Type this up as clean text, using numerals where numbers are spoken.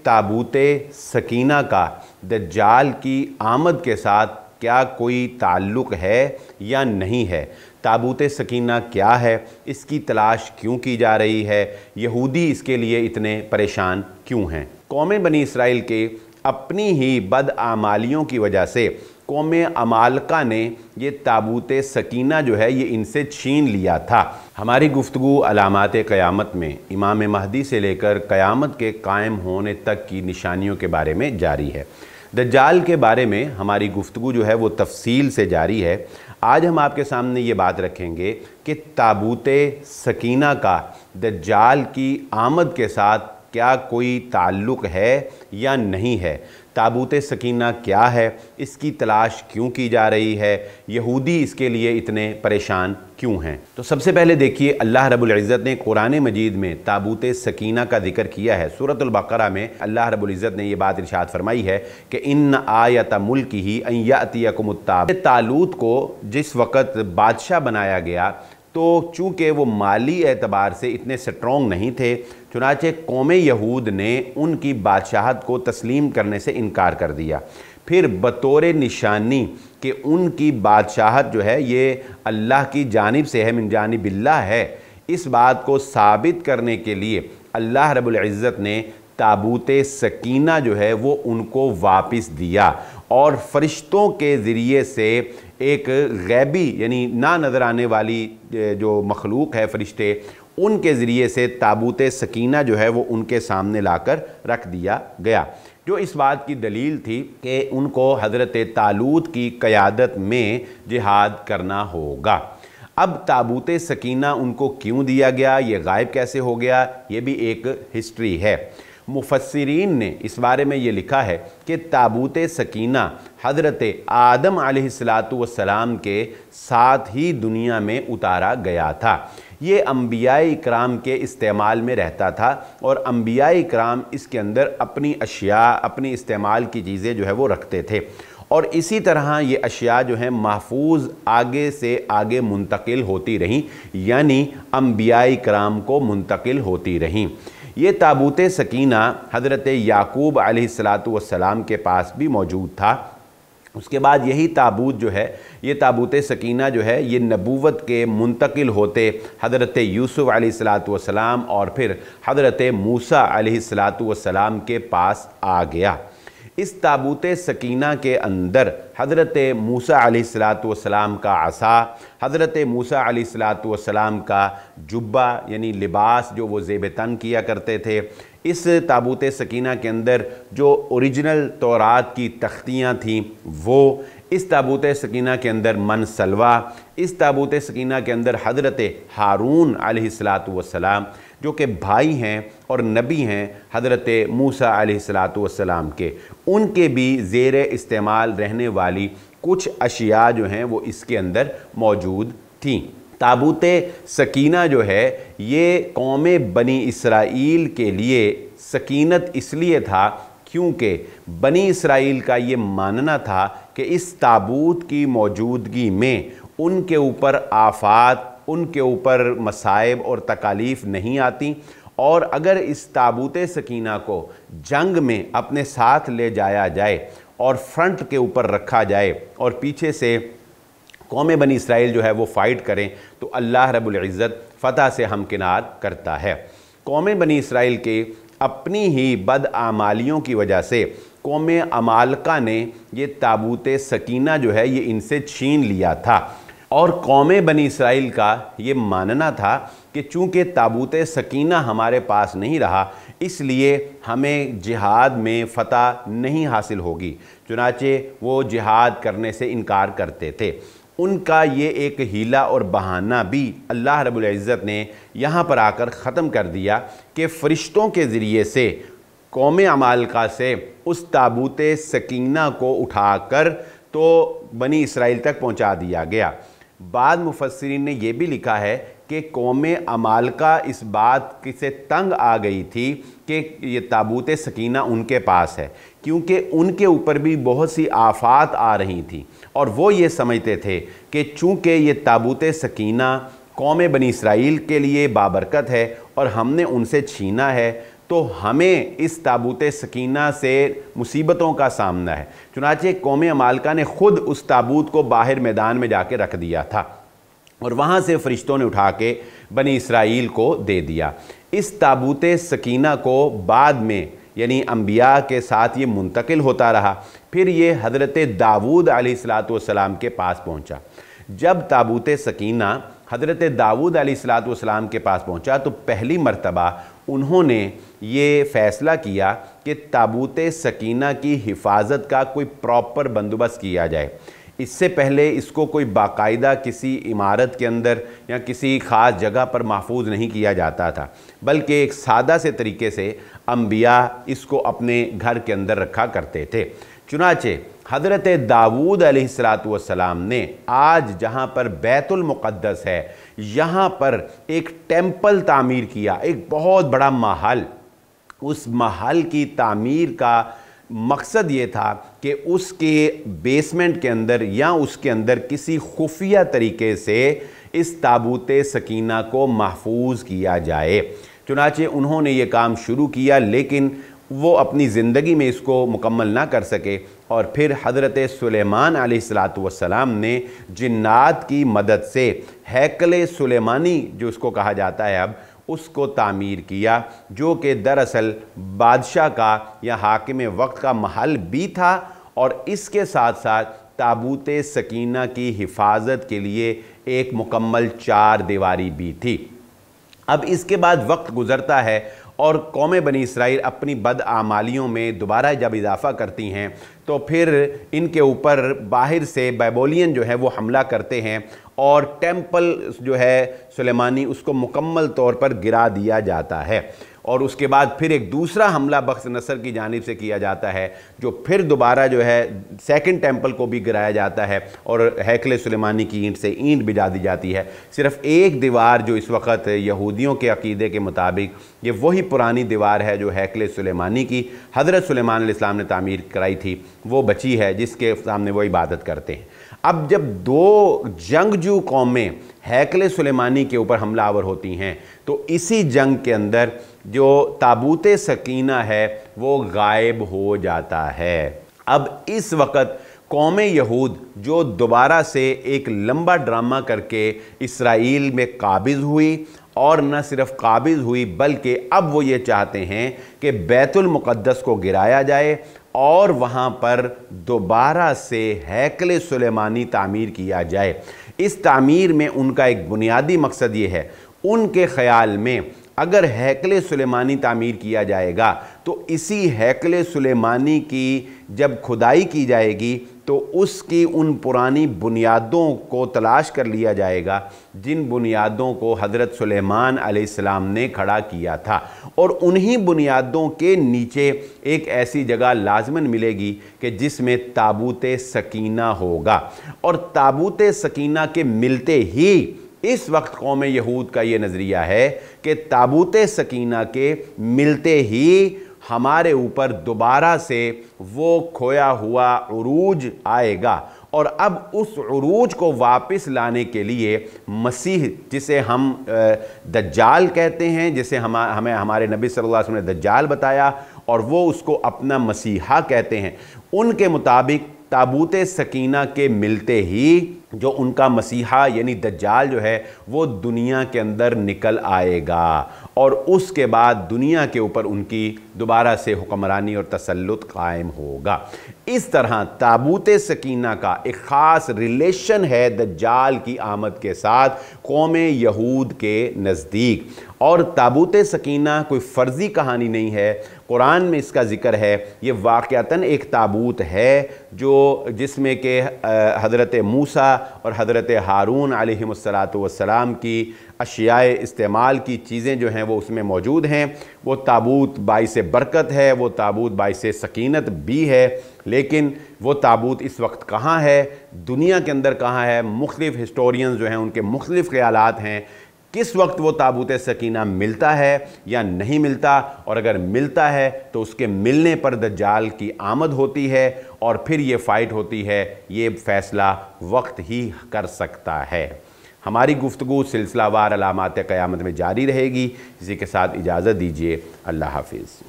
ताबूत सकीना का दज्जाल की आमद के साथ क्या कोई ताल्लुक़ है या नहीं है। ताबूत सकीना क्या है, इसकी तलाश क्यों की जा रही है, यहूदी इसके लिए इतने परेशान क्यों हैं। कौम बनी इसराइल के अपनी ही बदआमालियों की वजह से कौम अमालका ने ये ताबूत सकीना जो है ये इनसे छीन लिया था। हमारी गुफ्तगू अलामात क़यामत में इमाम महदी से लेकर क़यामत के कायम होने तक की निशानियों के बारे में जारी है। दज्जाल के बारे में हमारी गुफ्तगू जो है वो तफसील से जारी है। आज हम आपके सामने ये बात रखेंगे कि ताबूत सकीना का दज्जाल की आमद के साथ क्या कोई ताल्लुक़ है या नहीं है। ताबूत सकीना क्या है, इसकी तलाश क्यों की जा रही है, यहूदी इसके लिए इतने परेशान क्यों हैं। तो सबसे पहले देखिए, अल्लाह रब्बुल इज़्ज़त ने कुरान मजीद में ताबूत सकीना का जिक्र किया है। सूरतुल बक़रा में अल्लाह रब्बुल इज़्ज़त ने ये बात इरशाद फरमाई है कि इन्न आयत मुल्किही अन यातियकुमुत ताबूत। तालूत को जिस वक़्त बादशाह बनाया गया तो चूँकि वो माली एतबार से इतने स्ट्रॉन्ग नहीं थे, चुनाचे कौम यहूद ने उनकी बादशाहत को तस्लीम करने से इनकार कर दिया। फिर बतौर निशानी कि उनकी बादशाहत जो है ये अल्लाह की जानिब से है, मिन जानिबिल्लाह है, इस बात को साबित करने के लिए अल्लाह रब्बुल इज़्ज़त ने ताबूत सकीना जो है वो उनको वापस दिया और फ़रिश्तों के ज़रिए से एक गैबी यानी ना नज़र आने वाली जो मखलूक है फ़रिश्ते, उनके ज़रिए से ताबूत सकीना जो है वो उनके सामने लाकर रख दिया गया, जो इस बात की दलील थी कि उनको हज़रत तालूत की क़यादत में जिहाद करना होगा। अब ताबूत सकीना उनको क्यों दिया गया, ये गायब कैसे हो गया, ये भी एक हिस्ट्री है। मुफस्सिरीन ने इस बारे में ये लिखा है कि ताबूत सकीना हज़रत आदम अलैहिस्सलातु वस्सलाम के साथ ही दुनिया में उतारा गया था। ये अंबियाए इकराम के इस्तेमाल में रहता था और अंबियाए इकराम इसके अंदर अपनी अशिया, अपनी इस्तेमाल की चीज़ें जो है वो रखते थे और इसी तरह ये अशिया जो हैं महफूज आगे से आगे मुंतकिल होती रहीं, यानी अंबियाए इकराम को मुंतकिल होती रहीं। ये ताबूत सकीना हज़रत याकूब अलैहिस्सलातु वस्सलाम के पास भी मौजूद था। उसके बाद यही ताबूत जो है, ये ताबूत सकीना जो है ये नबूवत के मुंतकिल होते हज़रत यूसुफ़ अलैहिस्सलातु वस्सलाम और फिर हज़रत मूसा अलैहिस्सलातु वस्सलाम के पास आ गया। इस ताबूत सकीना के अंदर हज़रत मूसा अलैहिस्सलातु वस्सलाम का असा, हज़रत मूसा अलैहिस्सलातु वस्सलाम का जुब्बा यानी लिबास जो वो ज़ेब तन किया करते थे, इस ताबूत सकीना के अंदर जो ओरिजिनल तौरात की तख्तियाँ थीं वो, इस ताबूत सकीना के अंदर मन सलवा, इस ताबूत सकीना के अंदर हज़रत हारून अलैहिस्सलातु वस्सलाम जो कि भाई हैं और नबी हैं हज़रत मूसा अलैहिस्सलातु वस्सलाम के, उनके भी ज़ेर इस्तेमाल रहने वाली कुछ अशिया जो हैं वो इसके अंदर मौजूद थीं। ताबूत सकीना जो है ये कौम बनी इसराइल के लिए सकीनत इसलिए था क्योंकि बनी इसराइल का ये मानना था कि इस ताबूत की मौजूदगी में उनके ऊपर आफात, उनके ऊपर मसाइब और तकालीफ नहीं आती और अगर इस ताबूत सकीना को जंग में अपने साथ ले जाया जाए और फ्रंट के ऊपर रखा जाए और पीछे से कौम बनी इसराइल जो है वो फ़ाइट करें तो अल्लाह रब्बुल इज़्ज़त फ़तह से हमकिनार करता है। कौम बनी इसराइल के अपनी ही बदआमालियों की वजह से कौम अमालका ने ये ताबूत सकीना जो है ये इनसे छीन लिया था और कौम बनी इसराइल का ये मानना था कि चूँकि ताबूत सकीना हमारे पास नहीं रहा इसलिए हमें जिहाद में फ़तह नहीं हासिल होगी, चुनाचे वो जिहाद करने से इनकार करते थे। उनका ये एक हीला और बहाना भी अल्लाह रब्बुल इज़्ज़त ने यहाँ पर आकर ख़त्म कर दिया कि फ़रिश्तों के ज़रिए से कौम अमालका से उस ताबूत सकीना को उठाकर तो बनी इसराइल तक पहुँचा दिया गया। बाद मुफस्सिरीन ने यह भी लिखा है कि कौम अमालका इस बात से तंग आ गई थी कि ये ताबूत सकीना उनके पास है क्योंकि उनके ऊपर भी बहुत सी आफात आ रही थी और वो ये समझते थे कि चूँकि ये ताबूत सकीना कौम बनी इसराइल के लिए बाबरकत है और हमने उनसे छीना है तो हमें इस ताबूत सकीना से मुसीबतों का सामना है। चुनांचे कौम अमालका ने ख़ुद उस ताबूत को बाहर मैदान में जाके रख दिया था और वहाँ से फ़रिश्तों ने उठा के बनी इसराइल को दे दिया। इस ताबूत सकीना को बाद में यानी अंबिया के साथ ये मुंतकिल होता रहा। फिर ये हज़रत दाऊद अलैहिस्सलाम के पास पहुँचा। जब ताबूत सकीना हज़रत दाऊद अलैहिस्सलाम के पास पहुँचा तो पहली मर्तबा उन्होंने ये फ़ैसला किया कि ताबूत सकीना की हिफाजत का कोई प्रॉपर बंदोबस्त किया जाए। इससे पहले इसको कोई बाकायदा किसी इमारत के अंदर या किसी ख़ास जगह पर महफूज नहीं किया जाता था, बल्कि एक सादा से तरीके से अंबिया इसको अपने घर के अंदर रखा करते थे। चुनाचे हज़रत दाऊद अलैहिस्सलाम ने आज जहाँ पर बैतुल मुक़द्दस है, यहाँ पर एक टेम्पल तामीर किया, एक बहुत बड़ा महल। उस महल की तामीर का मकसद ये था कि उसके बेसमेंट के अंदर या उसके अंदर किसी खुफिया तरीके से इस ताबूत सकीना को महफूज किया जाए। चुनाचे उन्होंने ये काम शुरू किया, लेकिन वो अपनी ज़िंदगी में इसको मुकम्मल ना कर सके और फिर हज़रत सुलेमान अलैहिस्सलाम ने जिन्नात की मदद से हैकल सुलेमानी जो उसको कहा जाता है अब, उसको तामीर किया, जो कि दरअसल बादशाह का या हाकिम वक्त का महल भी था और इसके साथ साथ ताबूत सकीना की हिफाजत के लिए एक मुकम्मल चार दीवारी भी थी। अब इसके बाद वक्त गुज़रता है और कौम बनी इसराइल अपनी बदआमालियों में दोबारा जब इजाफ़ा करती हैं तो फिर इनके ऊपर बाहर से बैबोलियन जो है वो हमला करते हैं और टेम्पल जो है सुलेमानी उसको मुकम्मल तौर पर गिरा दिया जाता है। और उसके बाद फिर एक दूसरा हमला बख्श नसर की जानिब से किया जाता है, जो फिर दोबारा जो है सेकंड टेम्पल को भी गिराया जाता है और हैकल सुलेमानी की ईंट से ईंट भिजा दी जाती है। सिर्फ़ एक दीवार जो इस वक्त यहूदियों के अकीदे के मुताबिक ये वही पुरानी दीवार है जो हैकल सुलेमानी की हज़रत सुलेमान अलैहिस्सलाम ने तामीर कराई थी, वो बची है जिसके सामने वो इबादत करते हैं। अब जब दो जंगजू कौमें हैकल सुलेमानी के ऊपर हमलावर होती हैं तो इसी जंग के अंदर जो ताबूत सकीना है वो गायब हो जाता है। अब इस वक्त कौम यहूद जो दोबारा से एक लंबा ड्रामा करके इसराइल में काबिज़ हुई और न सिर्फ काबिज़ हुई बल्कि अब वो ये चाहते हैं कि बैतुल मुक़द्दस को गिराया जाए और वहाँ पर दोबारा से हैकल सुलेमानी तामीर किया जाए। इस तामीर में उनका एक बुनियादी मकसद ये है, उनके ख़याल में अगर हैकल सुलेमानी तामीर किया जाएगा तो इसी हैकल सुलेमानी की जब खुदाई की जाएगी तो उसकी उन पुरानी बुनियादों को तलाश कर लिया जाएगा जिन बुनियादों को हज़रत सुलेमान अलैहिस्सलाम ने खड़ा किया था, और उन्हीं बुनियादों के नीचे एक ऐसी जगह लाज़मन मिलेगी कि जिसमें ताबूत सकीना होगा। और ताबूत सकीना के मिलते ही इस वक्त कौम यहूद का ये नज़रिया है कि ताबूत सकीना के मिलते ही हमारे ऊपर दोबारा से वो खोया हुआ उरूज आएगा और अब उस उरूज को वापस लाने के लिए मसीह, जिसे हम दज्जाल कहते हैं, जिसे हमें हमारे नबी सल्लल्लाहु अलैहि वसल्लम ने दज्जाल बताया और वो उसको अपना मसीहा कहते हैं, उनके मुताबिक ताबूत सकीना के मिलते ही जो उनका मसीहा यानी दज्जाल जो है वो दुनिया के अंदर निकल आएगा और उसके बाद दुनिया के ऊपर उनकी दोबारा से हुक्मरानी और तसल्लुत कायम होगा। इस तरह ताबूत सकीना का एक ख़ास रिलेशन है दज्जाल की आमद के साथ कौम यहूद के नज़दीक। और ताबूत सकीना कोई फ़र्ज़ी कहानी नहीं है, कुरान में इसका ज़िक्र है। ये वाक़यातन एक ताबूत है जो जिसमें कि हज़रत मूसा और हज़रत हारून अलैहिमुस्सलातु वस्सलाम की अशियाए इस्तेमाल की चीज़ें जो हैं वो उसमें मौजूद हैं। वो ताबूत बाइसे बरकत है, वो ताबूत बाइसे सकीनत भी है, लेकिन वो ताबूत इस वक्त कहाँ है, दुनिया के अंदर कहाँ है, मुख्तलिफ़ हिस्टोरियंस जो हैं उनके मुख्तलिफ़ ख़यालात हैं किस वक्त वो ताबूत सकीना मिलता है या नहीं मिलता, और अगर मिलता है तो उसके मिलने पर दज्जाल की आमद होती है और फिर ये फ़ाइट होती है। ये फ़ैसला वक्त ही कर सकता है। ہماری گفتگو سلسلہ وار علامات قیامت میں جاری رہے گی. اسی کے ساتھ اجازت دیجیے. اللہ حافظ.